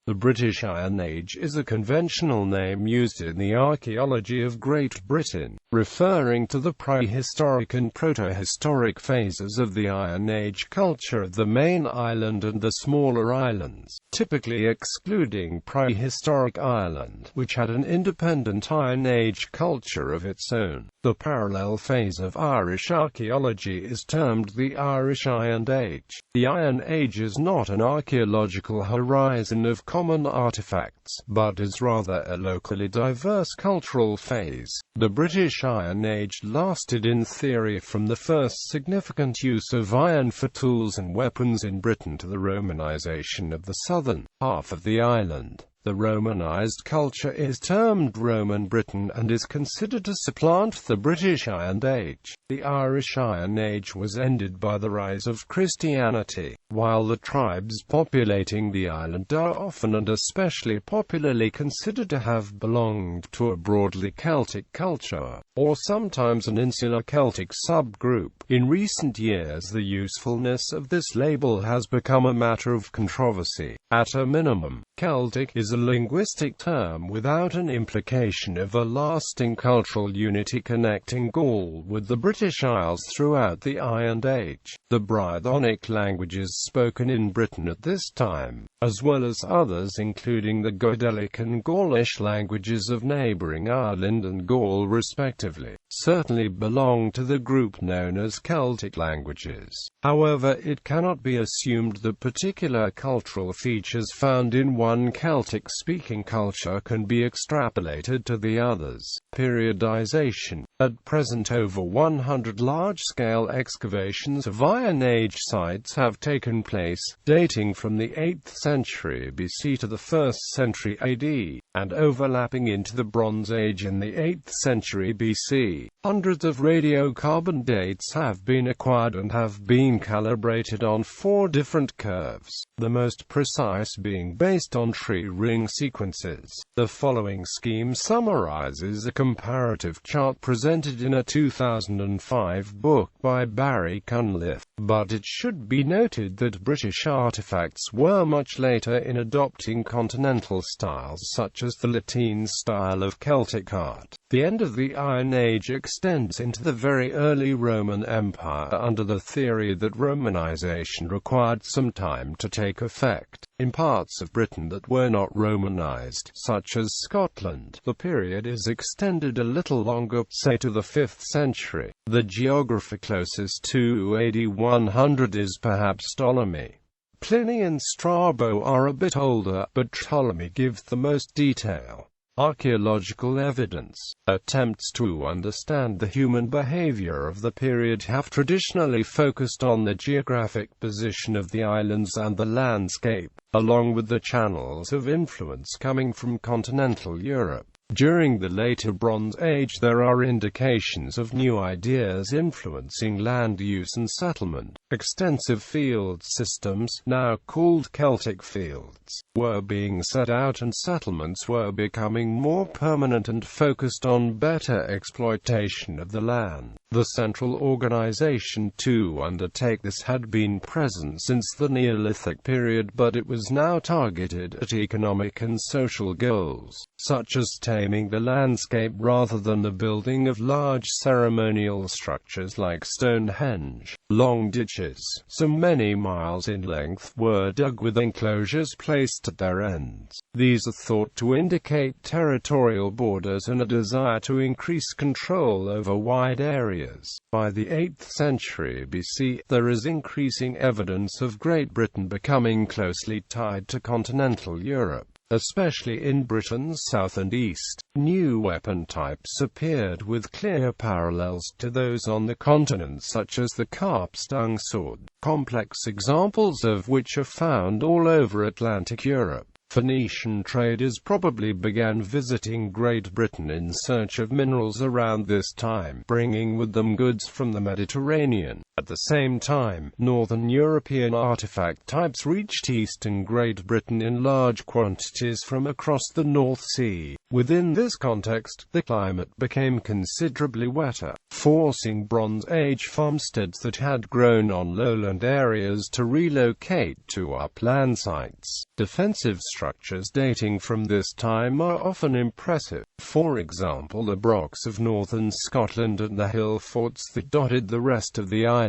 The British Iron Age is a conventional name used in the archaeology of Great Britain, referring to the prehistoric and protohistoric phases of the Iron Age culture of the main island and the smaller islands, typically excluding prehistoric Ireland, which had an independent Iron Age culture of its own. The parallel phase of Irish archaeology is termed the Irish Iron Age. The Iron Age is not an archaeological horizon of common artifacts, but is rather a locally diverse cultural phase. The British Iron Age lasted in theory from the first significant use of iron for tools and weapons in Britain to the Romanisation of the southern half of the island. The Romanized culture is termed Roman Britain and is considered to supplant the British Iron Age. The Irish Iron Age was ended by the rise of Christianity, while the tribes populating the island are often and especially popularly considered to have belonged to a broadly Celtic culture, or sometimes an insular Celtic subgroup. In recent years, the usefulness of this label has become a matter of controversy. At a minimum, Celtic is a linguistic term without an implication of a lasting cultural unity connecting Gaul with the British Isles throughout the Iron Age. The Brythonic languages spoken in Britain at this time, as well as others including the Goidelic and Gaulish languages of neighbouring Ireland and Gaul respectively, certainly belong to the group known as Celtic languages. However, it cannot be assumed that particular cultural features found in one Celtic-speaking culture can be extrapolated to the others. Periodization. At present, over 100 large-scale excavations of Iron Age sites have taken place, dating from the 8th century BC to the 1st century AD, and overlapping into the Bronze Age in the 8th century BC. Hundreds of radiocarbon dates have been acquired and have been calibrated on 4 different curves, the most precise being based on tree ring sequences. The following scheme summarizes a comparative chart presented in a 2005 book by Barry Cunliffe, but it should be noted that British artifacts were much later in adopting continental styles such as the Latin style of Celtic art. The end of the Iron Age extends into the very early Roman Empire under the theory that Romanization required some time to take effect. In parts of Britain that were not Romanized, such as Scotland, the period is extended a little longer, say to the 5th century. The geographer closest to AD 100 is perhaps Ptolemy. Pliny and Strabo are a bit older, but Ptolemy gives the most detail. Archaeological evidence. Attempts to understand the human behavior of the period have traditionally focused on the geographic position of the islands and the landscape, along with the channels of influence coming from continental Europe. During the later Bronze Age, there are indications of new ideas influencing land use and settlement. Extensive field systems, now called Celtic fields, were being set out and settlements were becoming more permanent and focused on better exploitation of the land. The central organization to undertake this had been present since the Neolithic period, but it was now targeted at economic and social goals, such as taming the landscape rather than the building of large ceremonial structures like Stonehenge. Long ditches, some many miles in length, were dug with enclosures placed at their ends. These are thought to indicate territorial borders and a desire to increase control over wide areas. By the 8th century BC, there is increasing evidence of Great Britain becoming closely tied to continental Europe, especially in Britain's south and east. New weapon types appeared with clear parallels to those on the continent, such as the carp-stung sword, complex examples of which are found all over Atlantic Europe. Phoenician traders probably began visiting Great Britain in search of minerals around this time, bringing with them goods from the Mediterranean. At the same time, Northern European artifact types reached eastern Great Britain in large quantities from across the North Sea. Within this context, the climate became considerably wetter, forcing Bronze Age farmsteads that had grown on lowland areas to relocate to upland sites. Defensive structures dating from this time are often impressive. For example, the Brocks of northern Scotland and the hill forts that dotted the rest of the islands.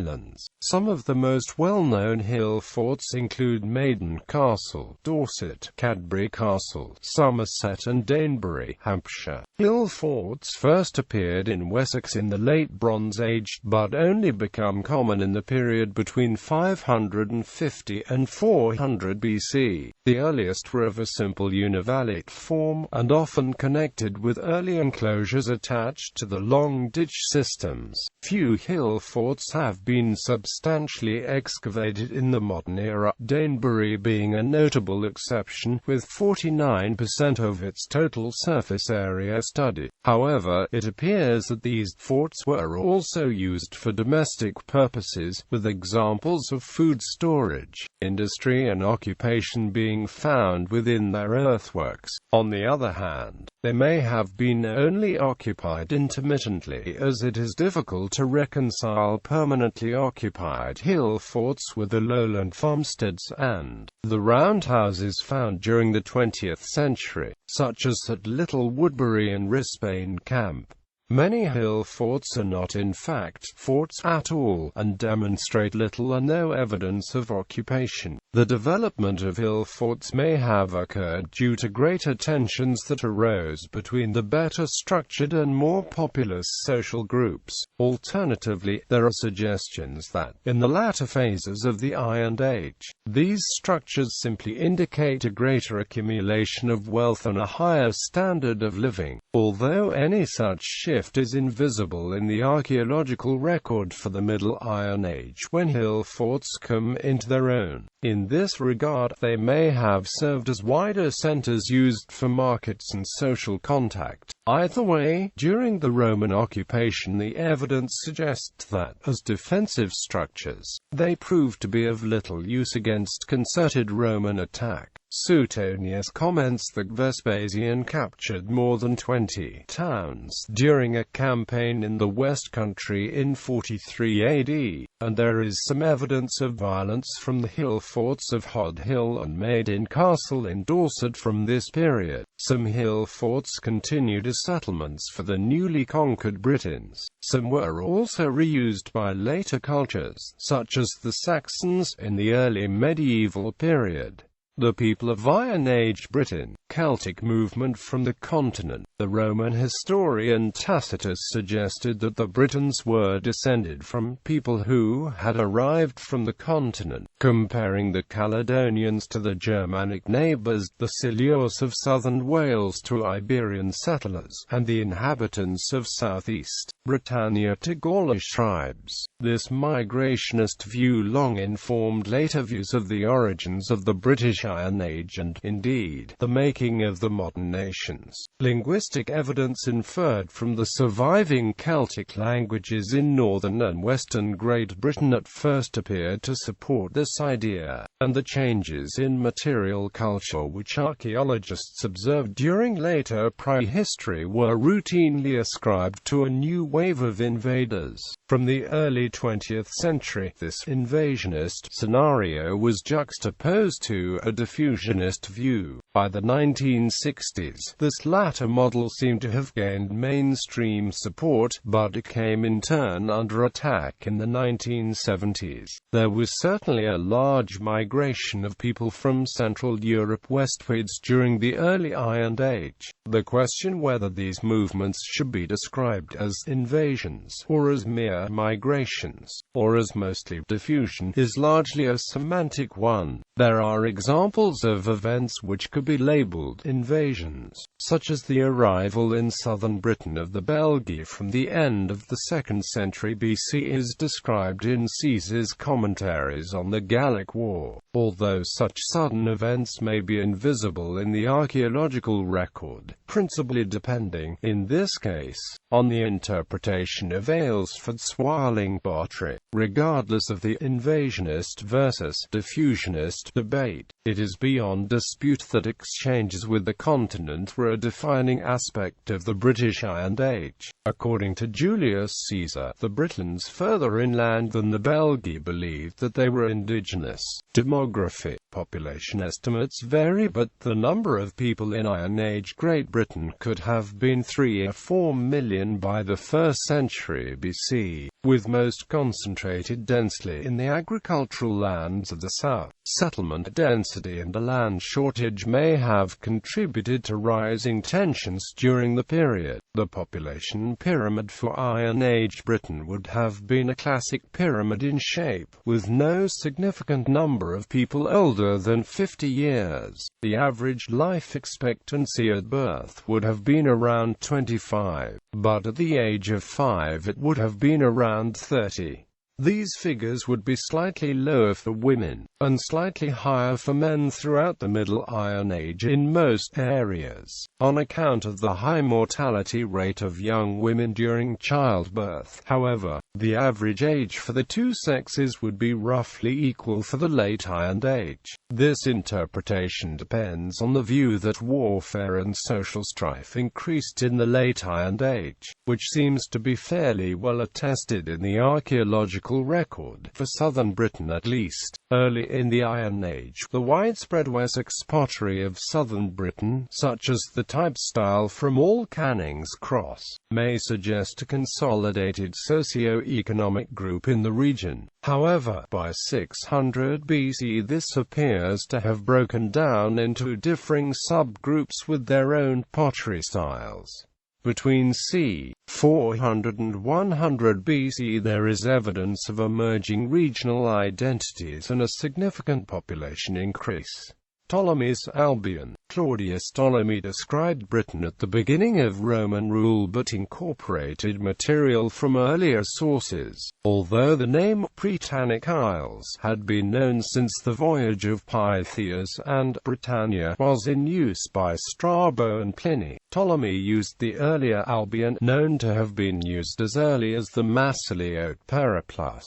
Some of the most well-known hill forts include Maiden Castle, Dorset, Cadbury Castle, Somerset and Danebury, Hampshire. Hill forts first appeared in Wessex in the late Bronze Age, but only become common in the period between 550 and 400 BC. The earliest were of a simple univalate form, and often connected with early enclosures attached to the long ditch systems. Few hill forts have been substantially excavated in the modern era, Danebury being a notable exception, with 49% of its total surface area studied. However, it appears that these forts were also used for domestic purposes, with examples of food storage, industry and occupation being found within their earthworks. On the other hand, they may have been only occupied intermittently, as it is difficult to reconcile permanently occupied hill forts with the lowland farmsteads and the roundhouses found during the 20th century, such as at Little Woodbury and Risbane Camp. Many hill forts are not in fact forts at all, and demonstrate little or no evidence of occupation. The development of hill forts may have occurred due to greater tensions that arose between the better structured and more populous social groups. Alternatively, there are suggestions that, in the latter phases of the Iron Age, these structures simply indicate a greater accumulation of wealth and a higher standard of living, although any such shift is invisible in the archaeological record for the Middle Iron Age when hill forts come into their own. In this regard, they may have served as wider centers used for markets and social contact. Either way, during the Roman occupation the evidence suggests that, as defensive structures, they proved to be of little use against concerted Roman attack. Suetonius comments that Vespasian captured more than 20 towns during a campaign in the West Country in 43 AD, and there is some evidence of violence from the hill forts of Hod Hill and Maiden Castle in Dorset from this period. Some hill forts continued as settlements for the newly conquered Britons. Some were also reused by later cultures, such as the Saxons, in the early medieval period. The people of Iron Age Britain, Celtic movement from the continent. The Roman historian Tacitus suggested that the Britons were descended from people who had arrived from the continent, comparing the Caledonians to the Germanic neighbours, the Silures of southern Wales to Iberian settlers, and the inhabitants of southeast Britannia to Gaulish tribes. This migrationist view long informed later views of the origins of the British Iron Age and, indeed, the making of the modern nations. Linguistic evidence inferred from the surviving Celtic languages in northern and western Great Britain at first appeared to support this idea, and the changes in material culture which archaeologists observed during later prehistory were routinely ascribed to a new wave of invaders. From the early 20th century, this invasionist scenario was juxtaposed to a diffusionist view. By the 1960s, this latter model seemed to have gained mainstream support, but it came in turn under attack in the 1970s. There was certainly a large migration of people from Central Europe westwards during the early Iron Age. The question whether these movements should be described as invasions, or as mere migrations, or as mostly diffusion, is largely a semantic one. There are examples of events which could be labeled invasions, such as the arrival in southern Britain of the Belgae from the end of the 2nd century BC as described in Caesar's commentaries on the Gallic War. Although such sudden events may be invisible in the archaeological record, principally depending, in this case, on the interpretation of Aylesford's swirling pottery. Regardless of the invasionist versus diffusionist debate, it is beyond dispute that exchanges with the continent were a defining aspect of the British Iron Age. According to Julius Caesar, the Britons further inland than the Belgae believed that they were indigenous. Demography. Population estimates vary, but the number of people in Iron Age Great Britain could have been 3 or 4 million by the 1st century BC, with most concentrated densely in the agricultural lands of the south. Settlement density and a land shortage may have contributed to rising tensions during the period. The population pyramid for Iron Age Britain would have been a classic pyramid in shape, with no significant number of people older than 50 years. The average life expectancy at birth would have been around 25, but at the age of 5 it would have been around 30. These figures would be slightly lower for women, and slightly higher for men throughout the Middle Iron Age in most areas, on account of the high mortality rate of young women during childbirth. However, the average age for the two sexes would be roughly equal for the Late Iron Age. This interpretation depends on the view that warfare and social strife increased in the Late Iron Age, which seems to be fairly well attested in the archaeological record, for southern Britain at least. Early in the Iron Age, the widespread Wessex pottery of southern Britain, such as the type style from All Canning's Cross, may suggest a consolidated socio-economic group in the region. However, by 600 BC this appears to have broken down into differing subgroups with their own pottery styles. Between c. 400 and 100 BC there is evidence of emerging regional identities and a significant population increase. Ptolemy's Albion. Claudius Ptolemy described Britain at the beginning of Roman rule but incorporated material from earlier sources. Although the name Britannic Isles had been known since the voyage of Pytheas and Britannia was in use by Strabo and Pliny, Ptolemy used the earlier Albion, known to have been used as early as the Massaliote Periplus.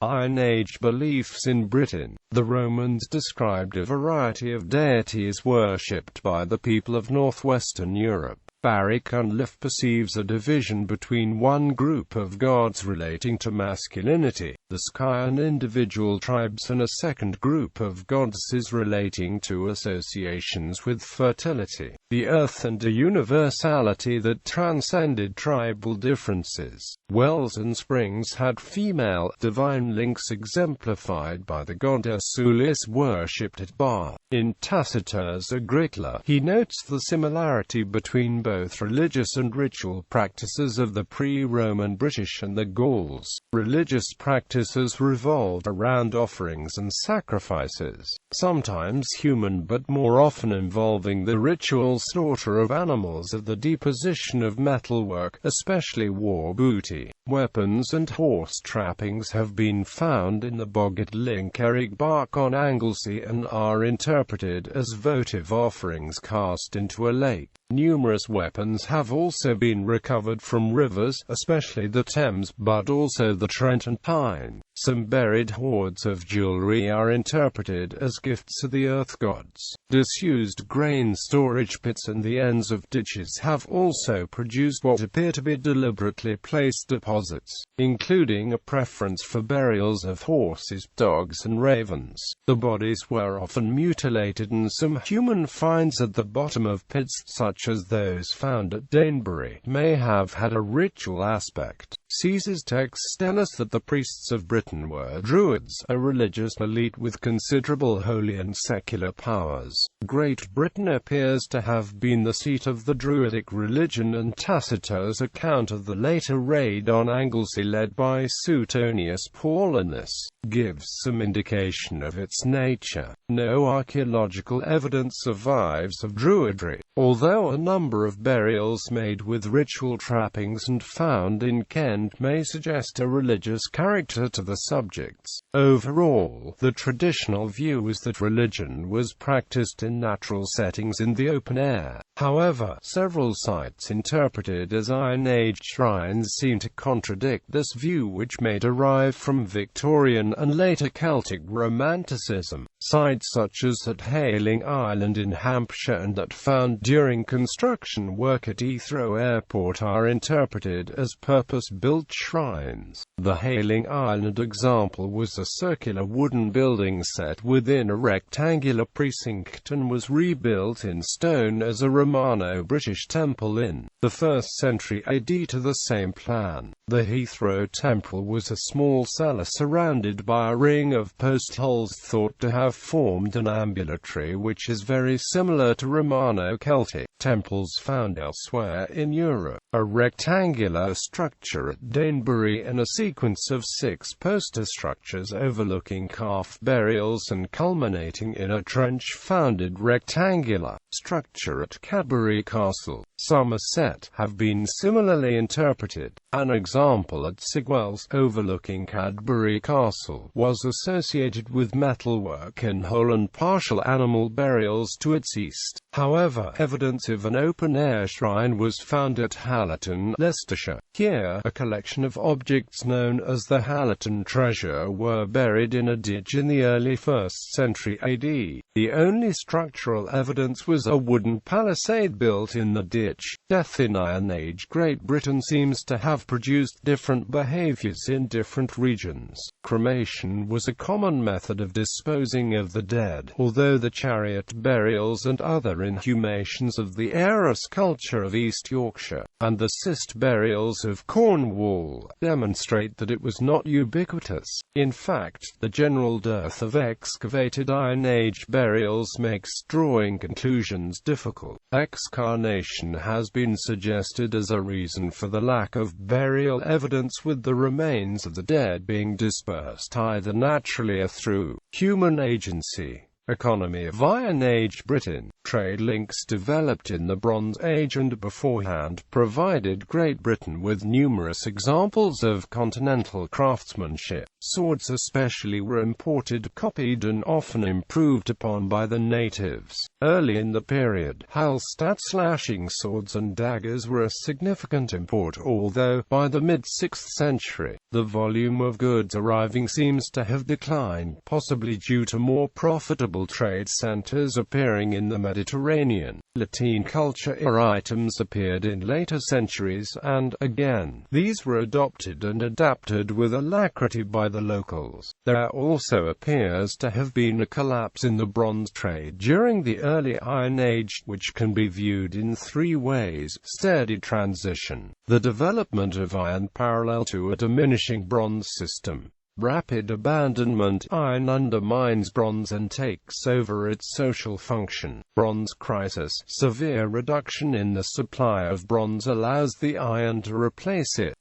Iron Age beliefs in Britain. The Romans described a variety of deities worshipped by the people of northwestern Europe. Barry Cunliffe perceives a division between one group of gods relating to masculinity, the sky and individual tribes, and a second group of goddesses relating to associations with fertility, the earth, and a universality that transcended tribal differences. Wells and springs had female, divine links exemplified by the goddess Ulis worshipped at Bar. In Tacitus Agricola, he notes the similarity between both religious and ritual practices of the pre-Roman British and the Gauls. Religious practices revolved around offerings and sacrifices, sometimes human but more often involving the ritual slaughter of animals or the deposition of metalwork, especially war booty. Weapons and horse trappings have been found in the bog at Linkerigbark on Anglesey and are interpreted as votive offerings cast into a lake. Numerous weapons have also been recovered from rivers, especially the Thames, but also the Trent and Tyne. Some buried hoards of jewelry are interpreted as gifts to the earth gods. Disused grain storage pits and the ends of ditches have also produced what appear to be deliberately placed deposits, including a preference for burials of horses, dogs and ravens. The bodies were often mutilated, and some human finds at the bottom of pits, such as those found at Danebury, may have had a ritual aspect. Caesar's texts tell us that the priests of Britain were Druids, a religious elite with considerable holy and secular powers. Great Britain appears to have been the seat of the Druidic religion, and Tacitus' account of the later raid on Anglesey led by Suetonius Paulinus gives some indication of its nature. No archaeological evidence survives of Druidry, although a number of burials made with ritual trappings and found in Kent may suggest a religious character to the subjects. Overall, the traditional view is that religion was practiced in natural settings in the open air. However, several sites interpreted as Iron Age shrines seem to contradict this view, which may derive from Victorian and later Celtic Romanticism. Sites such as at Hayling Island in Hampshire and that found during construction work at Heathrow Airport are interpreted as purpose-built shrines. The Hayling Island example was a circular wooden building set within a rectangular precinct and was rebuilt in stone as a Romano-British temple in the 1st century AD to the same plan. The Heathrow Temple was a small cellar surrounded by a ring of post holes thought to have formed an ambulatory, which is very similar to Romano-Celtic temples found elsewhere in Europe. A rectangular structure at Danebury and a sequence of 6 poster structures overlooking calf burials and culminating in a trench-founded rectangular structure at Cadbury Castle, Somerset, have been similarly interpreted. An example at Sigwells, overlooking Cadbury Castle, was associated with metalwork and whole and partial animal burials to its east. However, evidence of an open-air shrine was found at Hallerton, Leicestershire. Here, a collection of objects known as the Hallerton Treasure were buried in a ditch in the early 1st century AD. The only structural evidence was a wooden palisade built in the ditch. Death in Iron Age Great Britain seems to have produced different behaviors in different regions. Cremation was a common method of disposing of the dead, although the chariot burials and other inhumations of the Eros culture of East Yorkshire, and the cist burials of Cornwall, demonstrate that it was not ubiquitous. In fact, the general dearth of excavated Iron Age burials makes drawing conclusions difficult. Excarnation has been suggested as a reason for the lack of burial evidence, with the remains of the dead being dispersed either naturally or through human agency. Economy of Iron Age Britain. Trade links developed in the Bronze Age and beforehand provided Great Britain with numerous examples of continental craftsmanship. Swords especially were imported, copied and often improved upon by the natives. Early in the period, Hallstatt slashing swords and daggers were a significant import, although, by the mid-6th century, the volume of goods arriving seems to have declined, possibly due to more profitable trade centers appearing in the Mediterranean. Latin culture-era items appeared in later centuries, and, again, these were adopted and adapted with alacrity by the locals. There also appears to have been a collapse in the bronze trade during the early Iron Age, which can be viewed in 3 ways: steady transition, the development of iron parallel to a diminishing bronze system, rapid abandonment, iron undermines bronze and takes over its social function, bronze crisis, severe reduction in the supply of bronze allows the iron to replace it.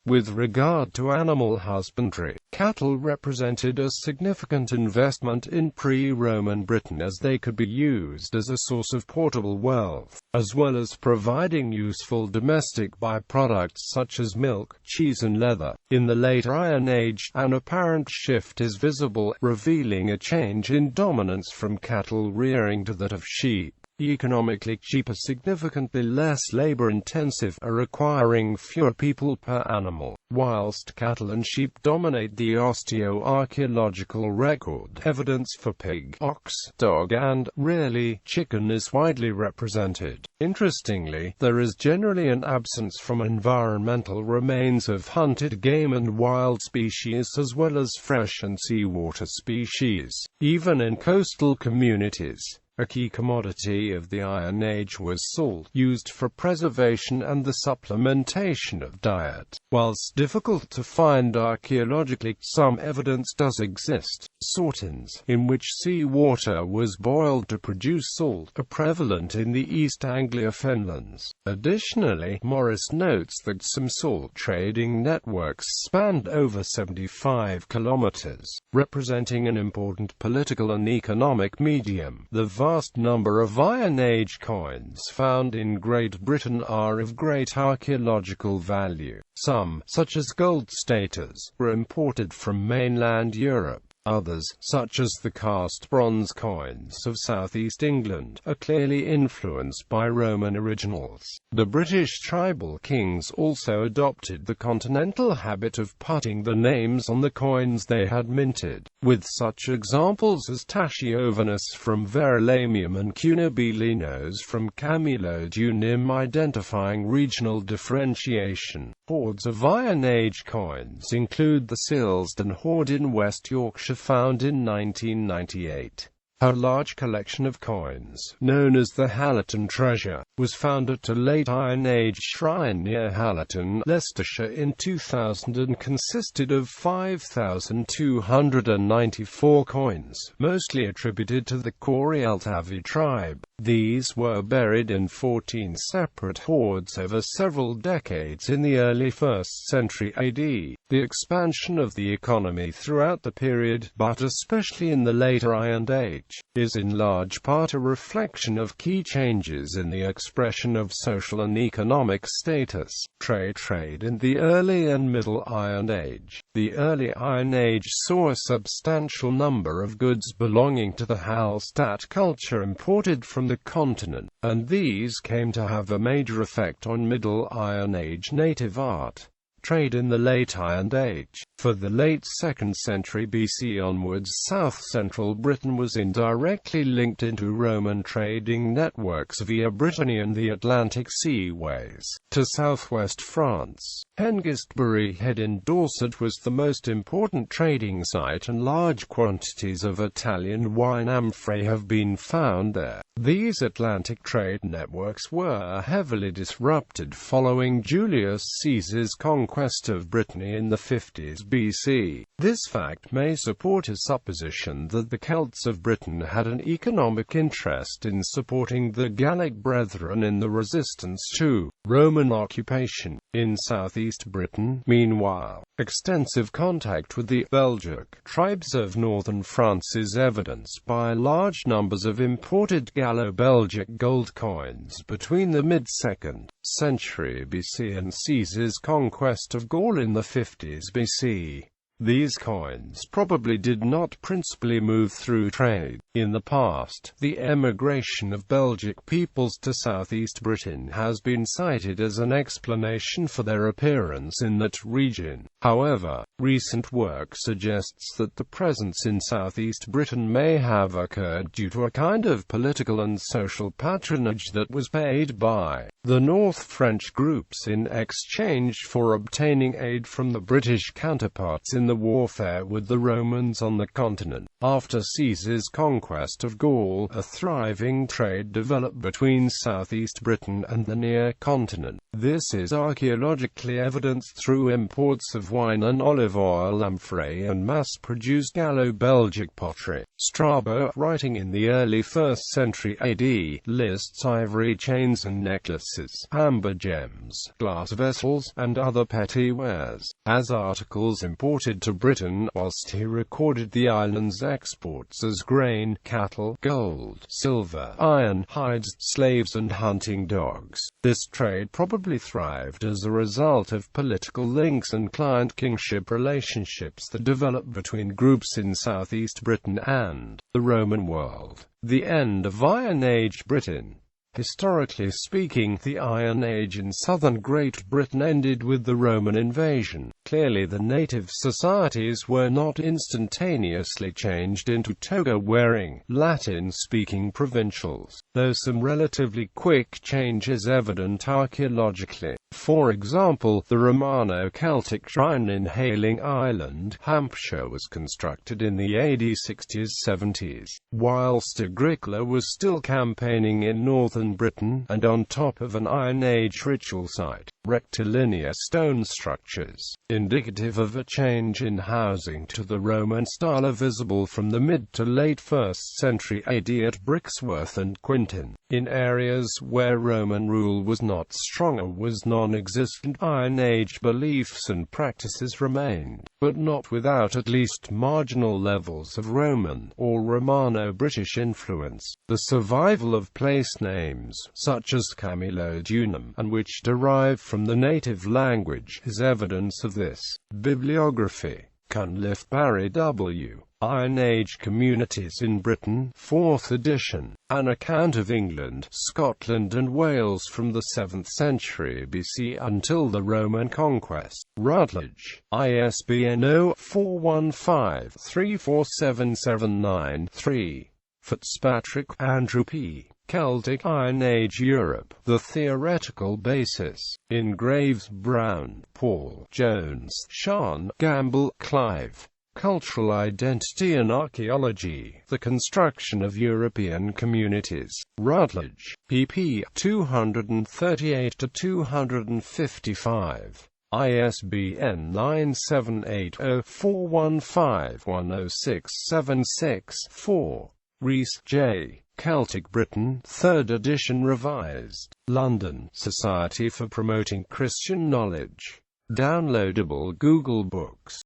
With regard to animal husbandry, cattle represented a significant investment in pre-Roman Britain, as they could be used as a source of portable wealth, as well as providing useful domestic byproducts such as milk, cheese and leather. In the later Iron Age, an apparent shift is visible, revealing a change in dominance from cattle rearing to that of sheep. Economically cheaper, significantly less labor-intensive, are requiring fewer people per animal. Whilst cattle and sheep dominate the archaeological record, evidence for pig, ox, dog and, rarely, chicken is widely represented. Interestingly, there is generally an absence from environmental remains of hunted game and wild species, as well as fresh and seawater species, even in coastal communities. A key commodity of the Iron Age was salt, used for preservation and the supplementation of diet. Whilst difficult to find archaeologically, some evidence does exist. Sortins, in which sea water was boiled to produce salt, are prevalent in the East Anglia fenlands. Additionally, Morris notes that some salt trading networks spanned over 75 kilometers, representing an important political and economic medium. The vast number of Iron Age coins found in Great Britain are of great archaeological value. Some, such as gold staters, were imported from mainland Europe. Others, such as the cast bronze coins of southeast England, are clearly influenced by Roman originals. The British tribal kings also adopted the continental habit of putting the names on the coins they had minted, with such examples as Tasciovanus from Verulamium and Cunobilinos from Camulodunum identifying regional differentiation. Hoards of Iron Age coins include the Silsden hoard in West Yorkshire found in 1998. A large collection of coins, known as the Hallerton Treasure, was found at a late Iron Age shrine near Hallerton, Leicestershire in 2000 and consisted of 5,294 coins, mostly attributed to the Age.The tribe. These were buried in 14 separate hoards over several decades in the early 1st century AD. The expansion of the economy throughout the period, but especially in the later Iron Age, is in large part a reflection of key changes in the expression of social and economic status. Trade in the early and middle Iron Age. The early Iron Age saw a substantial number of goods belonging to the Hallstatt culture imported from the continent, and these came to have a major effect on Middle Iron Age native art. Trade in the late Iron Age. For the late 2nd century BC onwards, south-central Britain was indirectly linked into Roman trading networks via Brittany and the Atlantic seaways. To southwest France, Hengistbury Head in Dorset was the most important trading site, and large quantities of Italian wine amphora have been found there. These Atlantic trade networks were heavily disrupted following Julius Caesar's conquest of Brittany in the 50s BC. This fact may support a supposition that the Celts of Britain had an economic interest in supporting the Gallic brethren in the resistance to Roman occupation. In southeast Britain, meanwhile, extensive contact with the Belgic tribes of northern France is evidenced by large numbers of imported Gallo-Belgic gold coins between the mid-2nd century BC and Caesar's conquest of Gaul in the 50s BC. These coins probably did not principally move through trade. In the past, the emigration of Belgic peoples to southeast Britain has been cited as an explanation for their appearance in that region. However, recent work suggests that the presence in southeast Britain may have occurred due to a kind of political and social patronage that was paid by the North French groups in exchange for obtaining aid from the British counterparts in the warfare with the Romans on the continent. After Caesar's conquest of Gaul, a thriving trade developed between southeast Britain and the near continent. This is archaeologically evidenced through imports of wine and olive oil amphorae and mass-produced Gallo-Belgic pottery. Strabo, writing in the early 1st century AD, lists ivory chains and necklaces, amber gems, glass vessels, and other petty wares as articles imported to Britain, whilst he recorded the island's exports as grain, cattle, gold, silver, iron, hides, slaves and hunting dogs. This trade probably thrived as a result of political links and client kingship relationships that developed between groups in southeast Britain and the Roman world. The end of Iron Age Britain. Historically speaking, the Iron Age in southern Great Britain ended with the Roman invasion. Clearly the native societies were not instantaneously changed into toga-wearing, Latin-speaking provincials, though some relatively quick change is evident archaeologically. For example, the Romano-Celtic shrine in Hayling Island, Hampshire was constructed in the AD 60s-70s, whilst Agricola was still campaigning in northern Britain, and on top of an Iron Age ritual site. Rectilinear stone structures, indicative of a change in housing to the Roman style, are visible from the mid to late 1st century AD at Brixworth and Quinton. In areas where Roman rule was not strong or was non-existent, Iron Age beliefs and practices remained, but not without at least marginal levels of Roman or Romano-British influence. The survival of place names, such as Camulodunum, and which derive from the native language, is evidence of this. Bibliography. Cunliffe, Barry W. Iron Age Communities in Britain, 4th edition. An account of England, Scotland and Wales from the 7th century BC until the Roman conquest. Routledge. ISBN 0-415-347793. Fitzpatrick, Andrew P. Celtic Iron Age Europe, The Theoretical Basis. In Graves, Brown, Paul, Jones, Sean, Gamble, Clive. Cultural Identity and Archaeology, The Construction of European Communities. Routledge. pp. 238-255. ISBN 978-0415-10676-4. Rees, J. Celtic Britain, 3rd edition revised. London, Society for Promoting Christian Knowledge. Downloadable Google Books.